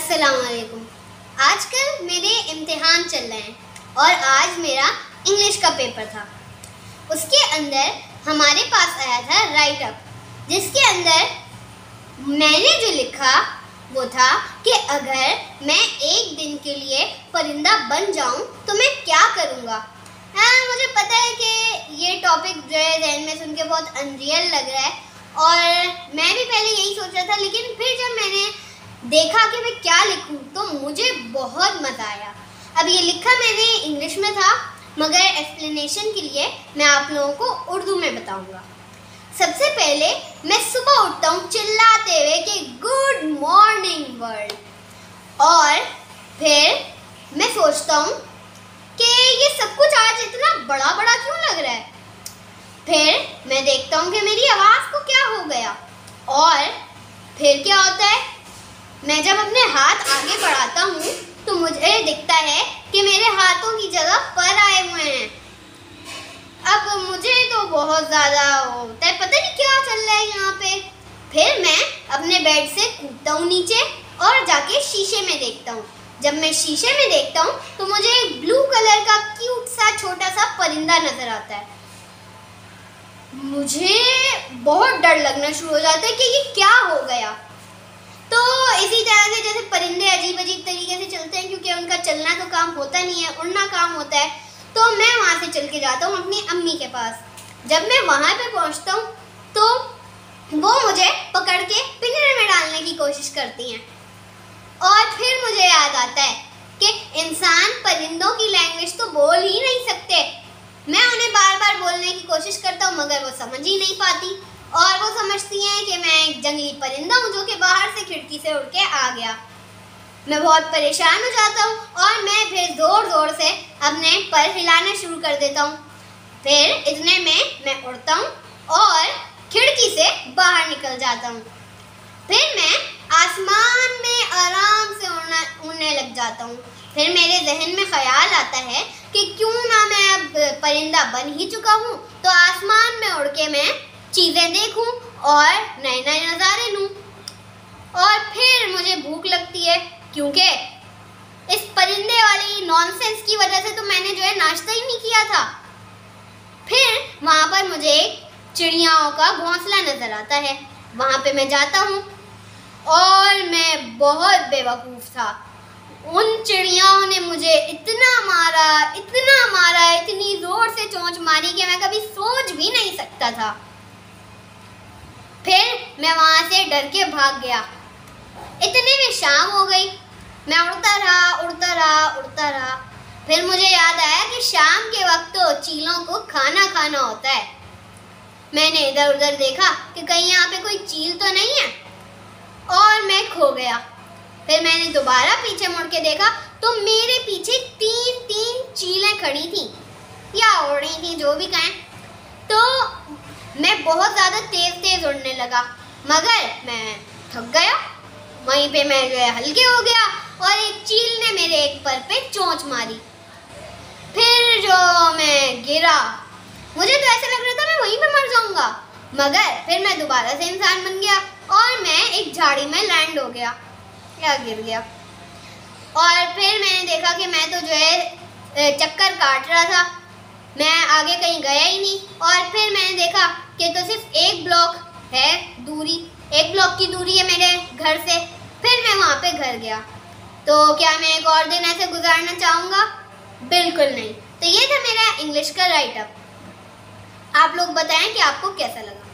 अस्सलाम वालेकुम। आजकल मेरे इम्तिहान चल रहे हैं और आज मेरा इंग्लिश का पेपर था। उसके अंदर हमारे पास आया था राइट अप, जिसके अंदर मैंने जो लिखा वो था कि अगर मैं एक दिन के लिए परिंदा बन जाऊं तो मैं क्या करूंगा। मुझे पता है कि ये टॉपिक जो है ज़हन में सुन के बहुत अनरियल लग रहा है और मैं भी पहले यही सोच रहा था, लेकिन फिर जब मैंने देखा कि मैं क्या लिखूं तो मुझे बहुत मज़ा आया। अब ये लिखा मैंने इंग्लिश में था, मगर एक्सप्लेनेशन के लिए मैं आप लोगों को उर्दू में बताऊंगा। सबसे पहले मैं सुबह उठता हूँ चिल्लाते हुए कि गुड मॉर्निंग वर्ल्ड, और फिर मैं सोचता हूँ कि ये सब कुछ आज इतना बड़ा बड़ा क्यों लग रहा है। फिर मैं देखता हूँ कि मेरी आवाज़ को क्या हो गया, और फिर क्या होता है, मैं जब अपने हाथ आगे बढ़ाता हूँ तो मुझे दिखता है कि मेरे हाथों की जगह पर आए हुए हैं। अब मुझे तो बहुत ज़्यादा होता है, पता नहीं क्या चल रहा है यहाँ पे। फिर मैं अपने बेड से कूदता हूँ नीचे और जाके शीशे में देखता हूँ। जब मैं शीशे में देखता हूँ तो मुझे एक ब्लू कलर का क्यूट सा छोटा सा परिंदा नज़र आता है। मुझे बहुत डर लगना शुरू हो जाता है कि ये क्या हो गया। तो इसी तरह से जैसे परिंदे अजीब अजीब तरीके से चलते हैं, क्योंकि उनका चलना तो काम होता नहीं है, उड़ना काम होता है, तो मैं वहाँ से चल के जाता हूँ अपनी अम्मी के पास। जब मैं वहाँ पे पहुँचता हूँ तो वो मुझे पकड़ के पिंजरे में डालने की कोशिश करती हैं, और फिर मुझे याद आता है कि इंसान परिंदों की लैंग्वेज तो बोल ही नहीं सकते। मैं उन्हें बार बार बोलने की कोशिश करता हूँ, मगर वो समझ ही नहीं पाती, और वो समझती हैं कि मैं एक जंगली परिंदा हूँ जो कि बाहर से खिड़की से उड़ के आ गया। मैं बहुत परेशान हो जाता हूँ और मैं फिर ज़ोर ज़ोर से अपने पर हिलाना शुरू कर देता हूँ। फिर इतने में मैं उड़ता हूँ और खिड़की से बाहर निकल जाता हूँ। फिर मैं आसमान में आराम से उड़ने लग जाता हूँ। फिर मेरे जहन में ख्याल आता है कि क्यों ना मैं अब परिंदा बन ही चुका हूँ तो आसमान में उड़ के मैं चीज़ें देखूँ और नए नए नज़ारे लूँ। और फिर मुझे भूख लगती है, क्योंकि इस परिंदे वाली नॉनसेंस की वजह से तो मैंने जो है नाश्ता ही नहीं किया था। फिर वहाँ पर मुझे एक चिड़ियाओं का घोंसला नज़र आता है। वहाँ पे मैं जाता हूँ और मैं बहुत बेवकूफ़ था। उन चिड़ियाओं ने मुझे इतना मारा, इतनी ज़ोर से चोंच मारी कि मैं कभी सोच भी नहीं सकता था। फिर मैं वहाँ से डर के भाग गया। इतने में शाम हो गई। मैं उड़ता रहा। फिर मुझे याद आया कि शाम के वक्त तो चीलों को खाना खाना होता है। मैंने इधर उधर देखा कि कहीं यहाँ पे कोई चील तो नहीं है, और मैं खो गया। फिर मैंने दोबारा पीछे मुड़ के देखा तो मेरे पीछे तीन चीलें खड़ी थीं या उड़ रही थीं, जो भी कहें। तो मैं बहुत ज़्यादा तेज़ उड़ने लगा, मगर मैं थक गया। वहीं पे मैं जो है हल्के हो गया और एक चील ने मेरे एक पर पे चोंच मारी। फिर जो मैं गिरा, मुझे तो ऐसा लग रहा था मैं वहीं पे मर जाऊंगा, मगर फिर मैं दोबारा से इंसान बन गया और मैं एक झाड़ी में लैंड हो गया या गिर गया। और फिर मैंने देखा कि मैं तो जो है चक्कर काट रहा था, मैं आगे कहीं गया ही नहीं। और फिर मैंने देखा कि तो सिर्फ एक ब्लॉक की दूरी है मेरे घर से। फिर मैं वहाँ पे घर गया। तो क्या मैं एक और दिन ऐसे गुजारना चाहूँगा? बिल्कुल नहीं। तो ये था मेरा इंग्लिश का राइट अप। आप लोग बताएं कि आपको कैसा लगा।